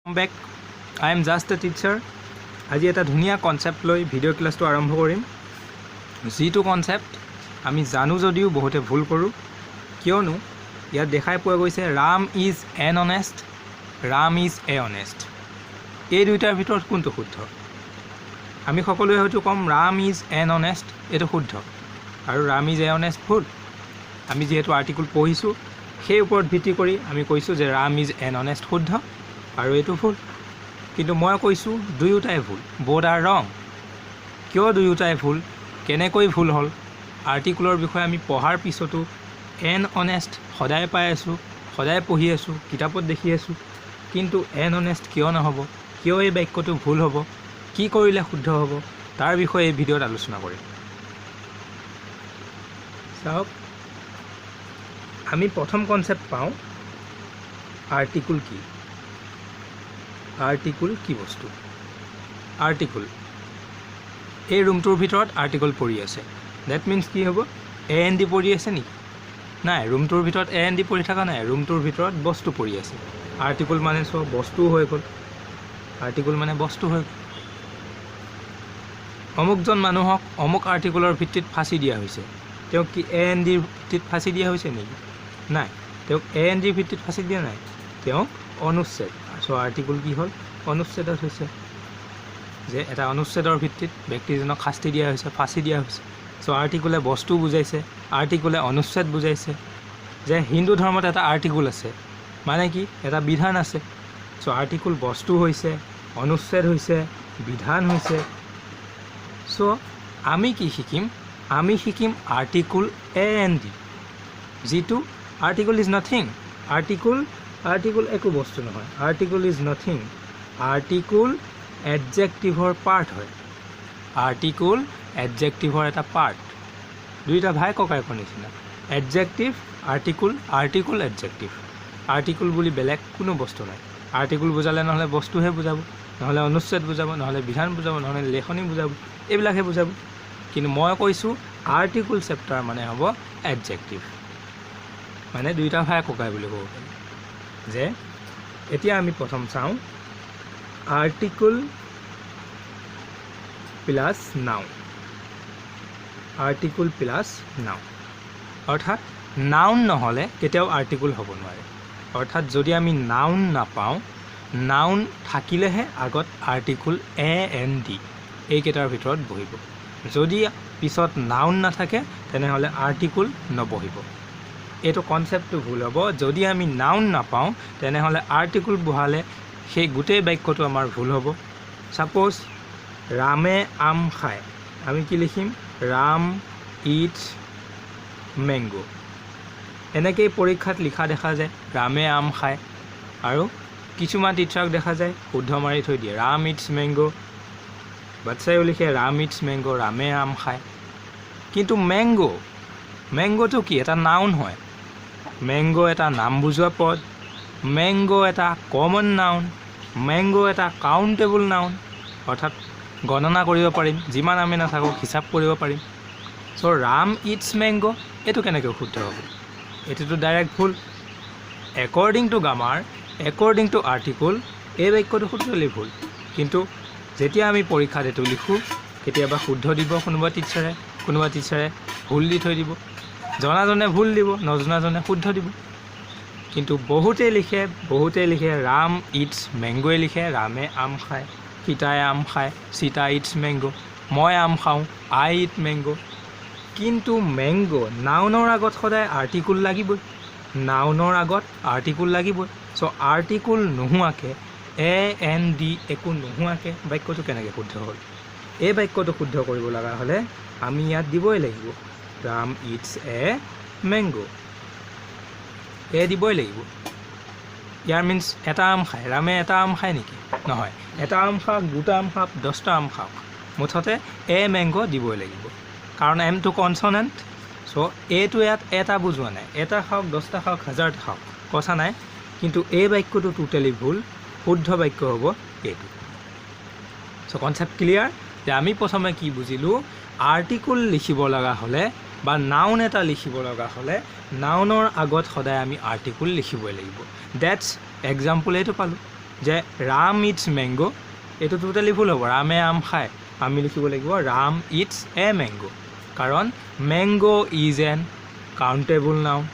Welcome back. I am just a teacher. আজি এটা ধুনিয়া কনসেপ্ট লৈ ভিডিও ক্লাসটো আৰম্ভ কৰিম। যিটো কনসেপ্ট আমি জানো যদিও বহুতে ভুল কৰো কিয়নো ইয়াত দেখাই পোৱা গৈছে Ram is an honest, Ram is a honest. এই দুইটাৰ ভিতৰত কোনটো শুদ্ধ? আমি সকলোৱে হয়তো কম ৰাম ইজ এন অনেষ্ট, এটো শুদ্ধ, আৰু ৰাম ইজ এ অনেষ্ট ভুল। আমি যেহেতু আৰ্টিকল পঢ়িছো সেই ওপৰত ভিত্তি কৰি আমি কৈছো যে ৰাম ইজ এন অনেষ্ট শুদ্ধ আৰু এটো ভুল। কিন্তু মই কৈছো দুয়োটাই ভুল, বোথ আৰ ৰং। কিয় দুয়োটাই ভুল, কেনেকৈ ভুল হ'ল? আৰ্টিকলৰ বিষয়ে আমি পঢ়াৰ পিছতো এন অনেষ্ট সদায় পাই আছোঁ, সদায় পঢ়ি আছোঁ, কিতাপত দেখি আছোঁ, কিন্তু এন অনেষ্ট কিয় নহ'ব? কিয় এই বাক্যটো ভুল হ'ব? কি কৰিলে শুদ্ধ হ'ব? তাৰ বিষয়ে এই ভিডিঅ'ত আলোচনা কৰিম। চাওক, আমি প্ৰথম কনসেপ্ট পাওঁ আৰ্টিকল কি। আৰ্টিকল কি বস্তু? আৰ্টিকল এই ৰুমটোৰ ভিতৰত আৰ্টিকল পৰি আছে, ডেট মিন্স কি হ'ব? এ এন ডি পৰি আছে নেকি? নাই, ৰুমটোৰ ভিতৰত এ এন ডি পৰি থকা নাই, ৰুমটোৰ ভিতৰত বস্তু পৰি আছে। আৰ্টিকল মানে চব বস্তু হৈ গ'ল, আৰ্টিকল মানে বস্তু হৈ গ'ল। অমুকজন মানুহক অমুক আৰ্টিকলৰ ভিত্তিত ফাঁচি দিয়া হৈছে, তেওঁক কি এ এন ডিৰ ভিত্তিত ফাঁচি দিয়া হৈছে নেকি? নাই, তেওঁক এ এন ডিৰ ভিত্তিত ফাঁচি দিয়া নাই, তেওঁক অনুচ্ছেদ। চ' আৰ্টিকল কি হ'ল? অনুচ্ছেদত হৈছে, যে এটা অনুচ্ছেদৰ ভিত্তিত ব্যক্তিজনক শাস্তি দিয়া হৈছে, ফাঁচি দিয়া হৈছে। চ' আৰ্টিকলে বস্তু বুজাইছে, আৰ্টিকলে অনুচ্ছেদ বুজাইছে। যে হিন্দু ধৰ্মত এটা আৰ্টিকল আছে মানে কি? এটা বিধান আছে। চ' আৰ্টিকল বস্তু হৈছে, অনুচ্ছেদ হৈছে, বিধান হৈছে। চ' আমি কি শিকিম? আমি শিকিম আৰ্টিকল এ এন ডি, যিটো আৰ্টিকল ইজ নাথিং। আৰ্টিকল একো বস্তু নহয়, আৰ্টিকল ইজ নাথিং। আৰ্টিকল এডজেক্টিভৰ পাৰ্ট হয়, আৰ্টিকল এডজেক্টিভৰ এটা পাৰ্ট। দুইটা ভাই ককাইকৰ নিচিনা, adjective article, article adjective. Article বুলি বেলেগ কোনো বস্তু নাই। আৰ্টিকল বুজালে নহ'লে বস্তুহে বুজাব, নহ'লে অনুচ্ছেদ বুজাব, নহ'লে বিধান বুজাব, নহ'লে লেখনি বুজাব, এইবিলাকহে বুজাব। কিন্তু মই কৈছোঁ আৰ্টিকল চেপ্টাৰ মানে হ'ব এডজেক্টিভ, মানে দুইটা ভাই ককাই বুলি ক'ব পাৰি। যে এতিয়া আমি প্ৰথম চাওঁ article plus noun. Article plus noun অৰ্থাৎ নাউন নহ'লে কেতিয়াও আৰ্টিকল হ'ব নোৱাৰে। অৰ্থাৎ যদি আমি নাউন নাপাওঁ, নাউন থাকিলেহে আগত আৰ্টিকল এ এন ডি এইকেইটাৰ ভিতৰত বহিব। যদি পিছত নাউন নাথাকে তেনেহ'লে আৰ্টিকল নবহিব। এইটো কনচেপ্টটো ভুল হ'ব। যদি আমি নাউন নাপাওঁ তেনেহ'লে আৰ্টিকল বহালে সেই গোটেই বাক্যটো আমাৰ ভুল হ'ব। ছাপ'জ ৰামে আম খায়, আমি কি লিখিম? Ram eats mango. এনেকেই পৰীক্ষাত লিখা দেখা যায় ৰামে আম খায়, আৰু কিছুমান টিচাৰক দেখা যায় শুদ্ধ মাৰি থৈ দিয়ে ৰাম ইটছ মেংগো। বাচ্চাইও লিখে ৰাম ইটছ মেংগো, ৰামে আম খায়। কিন্তু মেংগোটো কি? এটা নাউন হয়। মেংগো এটা নাম বুজোৱা পদ, মেংগো এটা কমন নাউন, মেংগো এটা কাউণ্টেবল নাউন, অৰ্থাৎ গণনা কৰিব পাৰিম, যিমান আমি নাথাকক হিচাপ কৰিব পাৰিম। চ' ৰাম ইটছ মেংগো এইটো কেনেকৈ শুদ্ধ হ'ব? এইটোতো ডাইৰেক্ট ভুল। According to grammar, according to article এই বাক্যটো শুদ্ধলি ভুল। কিন্তু যেতিয়া আমি পৰীক্ষাত এইটো লিখোঁ কেতিয়াবা শুদ্ধ দিব কোনোবা টিচাৰে ভুল দি থৈ দিব, জনাজনে ভুল দিব, নজনাজনে শুদ্ধ দিব। কিন্তু বহুতেই লিখে ৰাম ইটছ মেংগোৱে লিখে, ৰামে আম খায়, সীতাই আম খায়, সীতা ইটছ মেংগো, মই আম খাওঁ, আই ইট মেংগো। কিন্তু মেংগো নাউনৰ আগত সদায় আৰ্টিকল লাগিবই, নাউনৰ আগত আৰ্টিকল লাগিবই। চ' আৰ্টিকল নোহোৱাকৈ এ এন ডি একো নোহোৱাকৈ বাক্যটো কেনেকৈ শুদ্ধ হ'ল? এই বাক্যটো শুদ্ধ কৰিব লগা হ'লে আমি ইয়াত দিবই লাগিব ৰাম ইটছ এ মেংগো, এ দিবই লাগিব। ইয়াৰ মিনছ এটা আম খায়, ৰামে এটা আম খায় নেকি? নহয়, এটা আম খাওক, দুটা আম খাওক, 10টা আম খাওক, মুঠতে এ মেংগো দিবই লাগিব, কাৰণ এমটো কনচনেণ্ট। চ' এইটো ইয়াত এটা বুজোৱা নাই, এটা খাওক, 10টা খাওক, 1000টা খাওক, কথা নাই। কিন্তু এই বাক্যটো টোটেলি ভুল, শুদ্ধ বাক্য হ'ব এইটো। চ' কনচেপ্ট ক্লিয়াৰ? যে আমি প্ৰথমে কি বুজিলোঁ? আৰ্টিকল লিখিব লগা হ'লে বা নাউন এটা লিখিব লগা হ'লে নাউনৰ আগত সদায় আমি আৰ্টিকল লিখিবই লাগিব। ডেটছ এক্সাম্পল এইটো পালোঁ যে ৰাম ইটছ মেংগো, এইটো টোটেলি ভুল হ'ব। ৰামে আম খায়, আমি লিখিব লাগিব ৰাম ইটছ এ মেংগো, কাৰণ mango is an countable noun,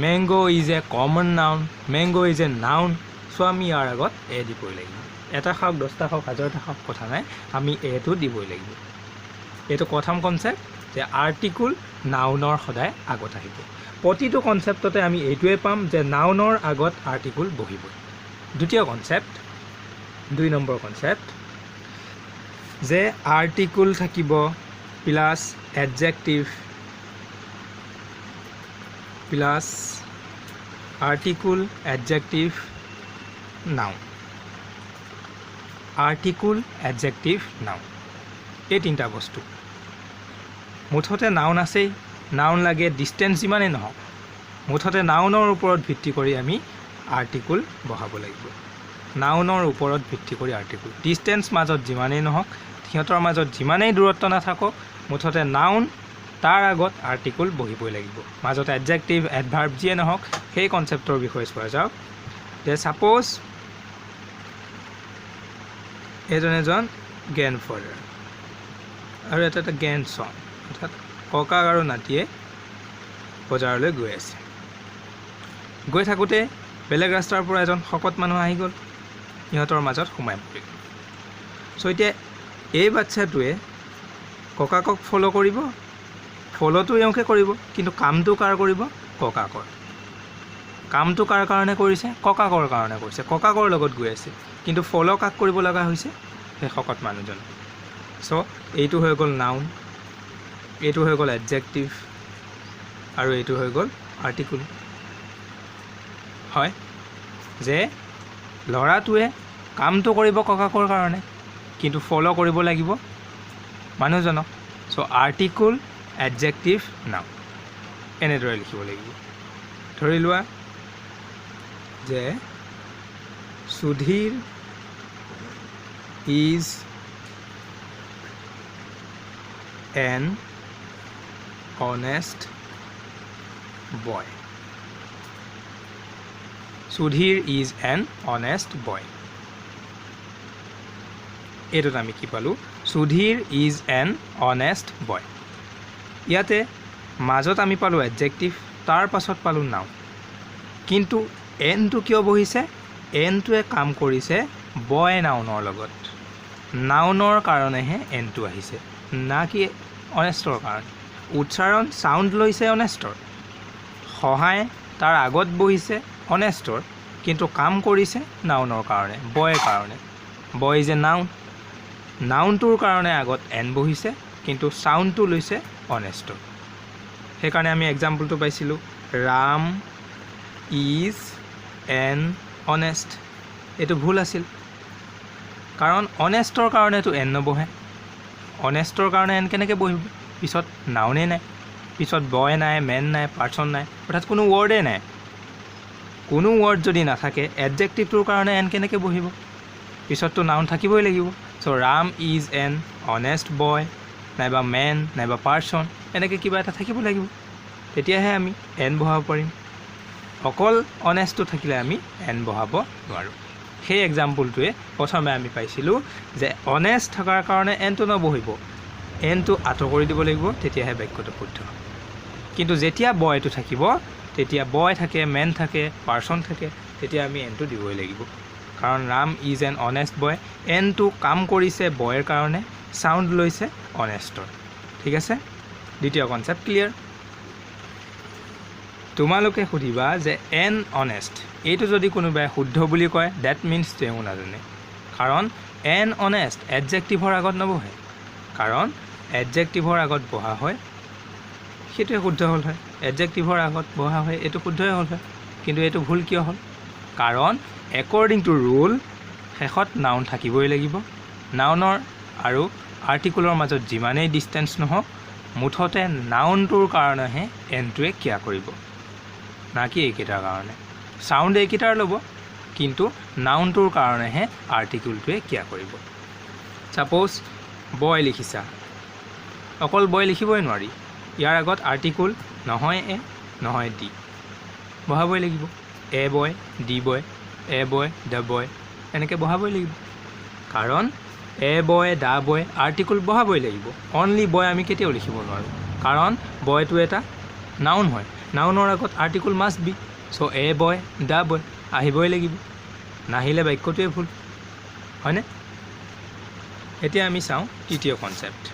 mango is a common noun, mango is a noun. So' আমি ইয়াৰ আগত এ দিবই লাগিব। এটা খাওক, 10টা খাওক, 1000টা খাওক, কথা নাই, আমি এটো দিবই লাগিব। এইটো প্ৰথম কনচেপ্ট যে আৰ্টিকুল নাউনৰ সদায় আগত আহিব। প্ৰতিটো কনচেপ্টতে আমি এইটোৱে পাম যে নাউনৰ আগত আৰ্টিকুল বহিবই। দ্বিতীয় কনচেপ্ট, 2 নম্বৰ কনচেপ্ট, যে আৰ্টিকুল থাকিব plus adjective plus article adjective noun, article adjective noun, এই 3টা বস্তু। মুঠতে নাউন আছেই, নাউন লাগে ডিষ্টেঞ্চ যিমানেই নহওক, মুঠতে নাউনৰ ওপৰত ভিত্তি কৰি আমি আৰ্টিকুল বহাব লাগিব। নাউনৰ ওপৰত ভিত্তি কৰি আৰ্টিকুল, ডিষ্টেঞ্চ মাজত যিমানেই নহওক, সিহঁতৰ মাজত যিমানেই দূৰত্ব নাথাকক, মুঠতে নাউন তাৰ আগত আৰ্টিকুল বহিবই লাগিব। মাজত এডজেক্টিভ এডভাৰ্ব যিয়ে নহওক, সেই কনচেপ্টৰ বিষয়ে চোৱা যাওক। যে ছাপ'জ এজন গ্ৰেণ্ডফাদাৰ আৰু এটা গ্ৰেণ্ডছন, অৰ্থাৎ ককা আৰু নাতিয়ে বজাৰলৈ গৈ আছে। গৈ থাকোঁতে বেলেগ ৰাস্তাৰ পৰা এজন শকত মানুহ আহি গ'ল, ইহঁতৰ মাজত সোমাই পৰিল। চ' এতিয়া এই বাচ্ছাটোৱে ককাকক ফ'ল' কৰিব, ফ'ল'টো এওঁকে কৰিব, কিন্তু কামটো কাৰ কৰিব? ককাকৰ। কামটো কাৰ কাৰণে কৰিছে? ককাকৰ কাৰণে কৰিছে, ককাকৰ লগত গৈ আছে, কিন্তু ফ'ল' কাক কৰিব লগা হৈছে? সেই শকত মানুহজন। চ' এইটো হৈ গ'ল নাউন, এইটো হৈ গ'ল এডজেক্টিভ, আৰু এইটো হৈ গ'ল আৰ্টিকুল। হয় যে ল'ৰাটোৱে কামটো কৰিব ককাকৰ কাৰণে, কিন্তু ফ'ল' কৰিব লাগিব মানুহজনক। চ' আৰ্টিকুল এডজেক্টিভ নাউন এনেদৰে লিখিব লাগিব। ধৰি লোৱা যে Sudhir is an honest boy. Sudhir is an honest boy. এইটোত আমি কি পালোঁ? Sudhir is an honest boy. ইয়াতে মাজত আমি পালোঁ এডজেক্টিভ, তাৰ পাছত পালোঁ নাউন। কিন্তু এনটো কিয় বহিছে? এনটোৱে কাম কৰিছে বয় নাউনৰ লগত। নাউনৰ কাৰণেহে এনটো আহিছে, না কি অনেষ্টৰ কাৰণে। উচ্চাৰণ চাউণ্ড লৈছে অনেষ্টৰ, সহায় তাৰ আগত বহিছে অনেষ্টৰ, কিন্তু কাম কৰিছে নাউনৰ কাৰণে, বয়ৰ কাৰণে। বয় ইজ এ নাউন, নাউনটোৰ কাৰণে আগত এন বহিছে, কিন্তু চাউণ্ডটো লৈছে অনেষ্টৰ। সেইকাৰণে আমি এক্সাম্পলটো পাইছিলোঁ ৰাম ইজ এন অনেষ্ট। এইটো ভুল আছিল, কাৰণ অনেষ্টৰ কাৰণেতো এন নবহে। অনেষ্টৰ কাৰণে এন কেনেকৈ বহিব? পিছত নাউনেই নাই, পিছত বয় নাই, মেন নাই, পাৰ্চন নাই, অৰ্থাৎ কোনো ৱৰ্ডেই নাই। কোনো ৱৰ্ড যদি নাথাকে এডজেক্টিভটোৰ কাৰণে এন কেনেকৈ বহিব? পিছততো নাউন থাকিবই লাগিব। চ' ৰাম ইজ এন অনেষ্ট বয়, নাইবা মেন, নাইবা পাৰ্চন, এনেকৈ কিবা এটা থাকিব লাগিব, তেতিয়াহে আমি এন বহাব পাৰিম। অকল অনেষ্টটো থাকিলে আমি এন বহাব নোৱাৰোঁ। সেই এক্সাম্পলটোৱে প্ৰথমে আমি পাইছিলোঁ যে অনেষ্ট থকাৰ কাৰণে এনটো নবহিব, এনটো আঁতৰ কৰি দিব লাগিব, তেতিয়াহে বাক্যটো শুদ্ধ। কিন্তু যেতিয়া বয়টো থাকিব, তেতিয়া বয় থাকে, মেন থাকে, পাৰ্চন থাকে, তেতিয়া আমি এনটো দিবই লাগিব। কাৰণ ৰাম ইজ এন অনেষ্ট বয়, এনটো কাম কৰিছে বয়ৰ কাৰণে, চাউণ্ড লৈছে অনেষ্টৰ। ঠিক আছে, দ্বিতীয় কনচেপ্ট ক্লিয়াৰ। তোমালোকে সুধিবা যে এন অনেষ্ট, এইটো যদি কোনোবাই শুদ্ধ বুলি কয়, ডেট মিনছ তেওঁ নাজানে। কাৰণ এন অনেষ্ট এডজেক্টিভৰ আগত নবহে, কাৰণ এডজেক্টিভৰ আগত বহা হয় সেইটোৱে শুদ্ধ হ'ল হয়, এডজেক্টিভৰ আগত বহা হয় এইটো শুদ্ধই হ'ল হয়। কিন্তু এইটো ভুল কিয় হ'ল? কাৰণ একৰ্ডিং টু ৰুল শেষত নাউন থাকিবই লাগিব। নাউনৰ আৰু আৰ্টিকুলৰ মাজত যিমানেই ডিষ্টেঞ্চ নহওক, মুঠতে নাউনটোৰ কাৰণেহে এনটোৱে ক্ৰিয়া কৰিব, না কি এইকেইটাৰ কাৰণে। চাউণ্ড এইকেইটাৰ ল'ব, কিন্তু নাউনটোৰ কাৰণেহে আৰ্টিকুলটোৱে ক্ৰিয়া কৰিব। ছাপ'জ বয় লিখিছা, অকল বয় লিখিবই নোৱাৰি, ইয়াৰ আগত আৰ্টিকুল নহয় এ, নহয় ডি বহাবই লাগিব। এ বয়, D boy, A boy, the boy, এনেকৈ বহাবই লাগিব কাৰণ এ বয় দা বয় আৰ্টিকুল বহাবই লাগিব অনলি বয় আমি কেতিয়াও লিখিব নোৱাৰোঁ কাৰণ বয়টো এটা নাউন হয় নাউনৰ আগত আৰ্টিকুল মাষ্ট বি চ' এ বয় দা বয় আহিবই লাগিব নাহিলে বাক্যটোৱে ভুল হয়নে এতিয়া আমি চাওঁ তৃতীয় কনচেপ্ট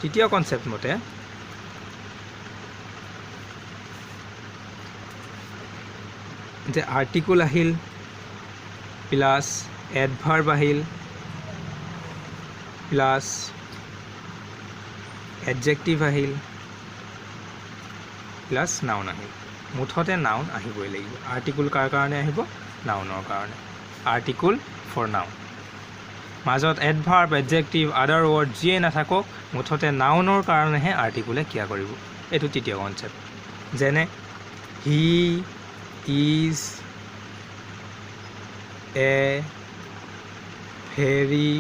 তৃতীয় কনচেপ্ট মতে যে আৰ্টিকুল আহিল প্লাছ এডভাৰ্ব আহিল প্লাছ এডজেক্টিভ আহিল প্লাছ নাউন আহিল মুঠতে নাউন আহিবই লাগিব আৰ্টিকুল কাৰ কাৰণে আহিব নাউনৰ কাৰণে আৰ্টিকুল ফৰ নাউন মাজত এডভাৰ্ব এডজেক্টিভ আদাৰ ৱৰ্ড যিয়ে নাথাকক মুঠতে নাউনৰ কাৰণেহে আৰ্টিকুলে কিয়া কৰিব এইটো তৃতীয় কনচেপ্ট যেনে he is a very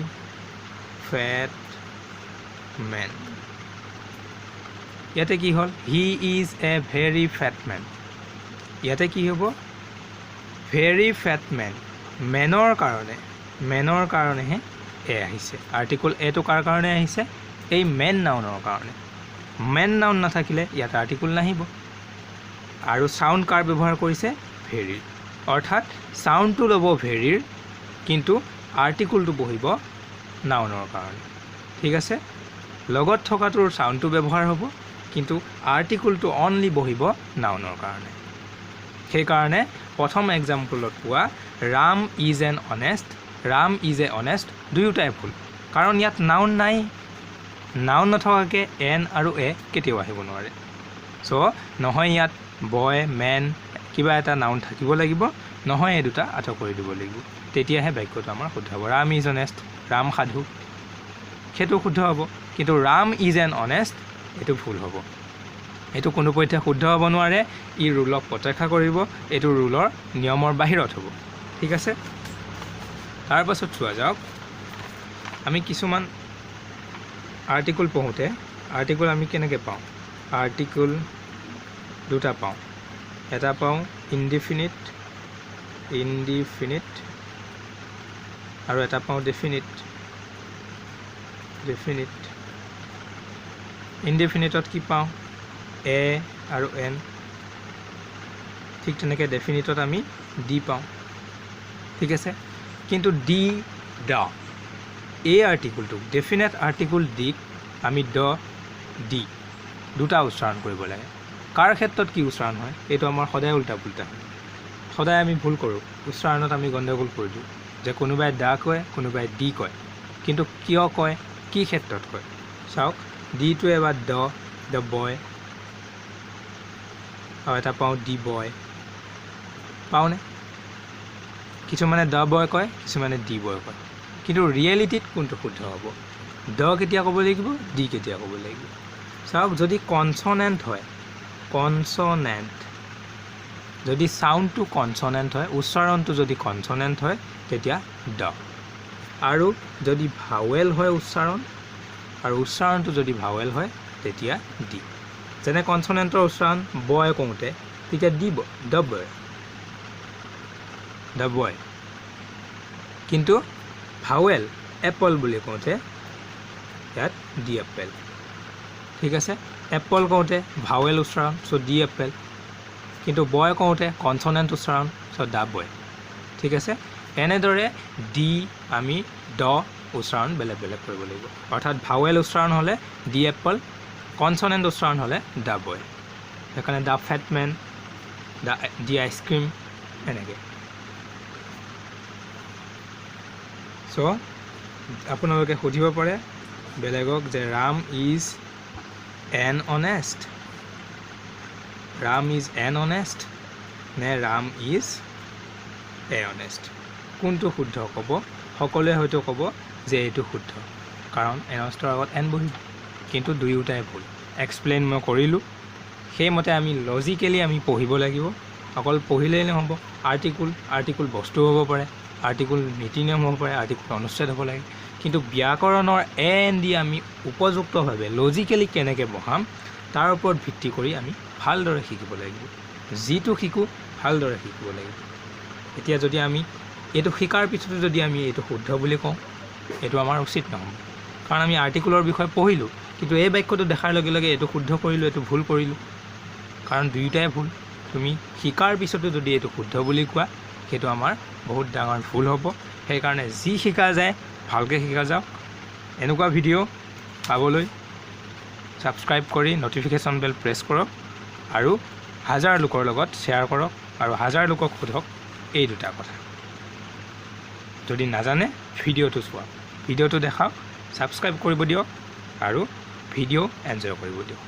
fat man ইয়াতে কি হ'ল he is a very fat man ইয়াতে কি হ'ব ভেৰি ফেট মেন মেনৰ কাৰণেহে এ আহিছে আৰ্টিকুল এটো কাৰ কাৰণে আহিছে এই মেন নাউনৰ কাৰণে মেন নাউন নাথাকিলে ইয়াত আৰ্টিকুল নাহিব আৰু সাউণ্ড কাৰ ব্যৱহাৰ কৰিছে ভেৰিৰ অৰ্থাৎ সাউণ্ডটো ল'ব ভেৰিৰ কিন্তু আৰ্টিকুলটো বহিব নাউনৰ কাৰণে ঠিক আছে লগত থকাটোৰ সাউণ্ডটো ব্যৱহাৰ হ'ব কিন্তু আৰ্টিকুলটো অনলি বহিব নাউনৰ কাৰণে সেইকাৰণে প্ৰথম এক্সাম্পলত পোৱা Ram is an honest Ram is a honest দুয়োটাই ভুল কাৰণ ইয়াত নাউন নাই নাউন নথকাকৈ এন আৰু এ কেতিয়াও আহিব নোৱাৰে চ' নহয় ইয়াত বয় মেন কিবা এটা নাউন থাকিব লাগিব নহয় এই দুটা আঁতৰ কৰি দিব লাগিব তেতিয়াহে বাক্যটো আমাৰ শুদ্ধ হ'ব ৰাম ইজ অনেষ্ট ৰাম সাধু সেইটো শুদ্ধ হ'ব কিন্তু ৰাম ইজ এন অনেষ্ট এইটো ভুল হ'ব এইটো কোনোপধ্যে শুদ্ধ হ'ব নোৱাৰে ই ৰুলক প্ৰত্যক্ষা কৰিব এইটো ৰুলৰ নিয়মৰ বাহিৰত হ'ব ঠিক আছে তাৰপাছত চোৱা যাওক আমি কিছুমান আৰ্টিকুল পঢ়োঁতে আৰ্টিকুল আমি কেনেকৈ পাওঁ আৰ্টিকুল দুটা পাওঁ এটা পাওঁ ইনডিফিনিট আৰু এটা পাওঁ ডেফিনিট ইনডিফিনিটত কি পাওঁ এ আৰু এন ঠিক তেনেকৈ ডেফিনিটত আমি ডি পাওঁ ঠিক আছে কিন্তু ডি ড এই আৰ্টিকুলটোক ডেফিনেট আৰ্টিকুল ডিক আমি ড ডি দুটা উচ্চাৰণ কৰিব লাগে কাৰ ক্ষেত্ৰত কি উচ্চাৰণ হয় এইটো আমাৰ সদায় উল্টা পুল্টা হয় সদায় আমি ভুল কৰোঁ উচ্চাৰণত আমি গণ্ডগোল কৰি দিওঁ যে কোনোবাই দা কয় কোনোবাই ডি কয় কিন্তু কিয় কয় কি ক্ষেত্ৰত কয় চাওক ডিটো এবাৰ দ্য বয় আৰু এটা পাওঁ ডি বয় পাওঁনে কিছুমানে দ্য বয় কয় কিছুমানে ডি বয় কয় কিন্তু ৰিয়েলিটিত কোনটো শুদ্ধ হ'ব দ কেতিয়া ক'ব লাগিব ডি কেতিয়া ক'ব লাগিব চাওক যদি কনচনেণ্ট হয় যদি সাউণ্ডটো কনচনেণ্ট হয় উচ্চাৰণটো যদি কনচনেণ্ট হয় তেতিয়া ড আৰু যদি ভাৱেল হয় উচ্চাৰণ আৰু উচ্চাৰণটো যদি ভাৱেল হয় তেতিয়া ডি যেনে কনচনেণ্টৰ উচ্চাৰণ বয় কওঁতে তেতিয়া দিব দ্য বয় কিন্তু ভাৱেল এপল বুলি কওঁতে ইয়াত ডি এপেল ঠিক আছে এপল কওঁতে ভাৱেল উচ্চাৰণ চ' ডি এপেল কিন্তু বয় কওঁতে কনচনেণ্ট উচ্চাৰণ চ' দা বয় ঠিক আছে এনেদৰে ডি আমি ড উচ্চাৰণ বেলেগ বেলেগ কৰিব লাগিব অৰ্থাৎ ভাৱেল উচ্চাৰণ হ'লে ডি এপল কনচনেণ্ট উচ্চাৰণ হ'লে দা বয় সেইকাৰণে দা ফেটমেন ডি আইচক্ৰীম এনেকৈ চ' আপোনালোকে সুধিব পাৰে বেলেগক যে ৰাম ইজ এন অনেষ্ট নে ৰাম ইজ এ অনেষ্ট কোনটো শুদ্ধ ক'ব সকলোৱে হয়তো ক'ব যে এইটো শুদ্ধ কাৰণ এনষ্টৰ আগত এন বহিব কিন্তু দুয়োটাই ভুল এক্সপ্লেইন মই কৰিলোঁ সেইমতে আমি লজিকেলি আমি পঢ়িব লাগিব অকল পঢ়িলেই নহ'ব আৰ্টিকুল বস্তু হ'ব পাৰে আৰ্টিকুল নীতি নিয়ম হ'ব পাৰে আৰ্টিকুল অনুচ্ছেদ হ'ব লাগে কিন্তু ব্যাকৰণৰ এন দি আমি উপযুক্তভাৱে লজিকেলি কেনেকৈ বহাম তাৰ ওপৰত ভিত্তি কৰি আমি ভালদৰে শিকিব লাগিব যিটো শিকোঁ ভালদৰে শিকিব লাগিব এতিয়া যদি আমি এইটো শিকাৰ পিছতো যদি আমি এইটো শুদ্ধ বুলি কওঁ, এইটো আমাৰ উচিত নহ'ব। কাৰণ আমি আৰ্টিকুলৰ বিষয়ে পঢ়িলোঁ, কিন্তু এই বাক্যটো দেখাৰ লগে লগে এইটো শুদ্ধ কৰিলোঁ, এইটো ভুল কৰিলোঁ, কাৰণ দুয়োটাই ভুল। তুমি শিকাৰ পিছতো যদি এইটো শুদ্ধ বুলি কোৱা, সেইটো আমাৰ বহুত ডাঙৰ ভুল হ'ব। সেইকাৰণে যি শিকা যায় ভালকৈ শিকা যাওক। এনেকুৱা ভিডিঅ' পাবলৈ ছাবস্ক্ৰাইব কৰি ন'টিফিকেশ্যন বেল প্ৰেছ কৰক আৰু 1000 লোকৰ লগত শ্বেয়াৰ কৰক আৰু 1000 লোকক সোধক এই দুটা কথা। যদি নাজানে ভিডিঅ'টো চোৱা, ভিডিঅ'টো দেখাওক, ছাবস্ক্ৰাইব কৰিব দিয়ক আৰু ভিডিঅ' এনজয় কৰিব দিয়ক।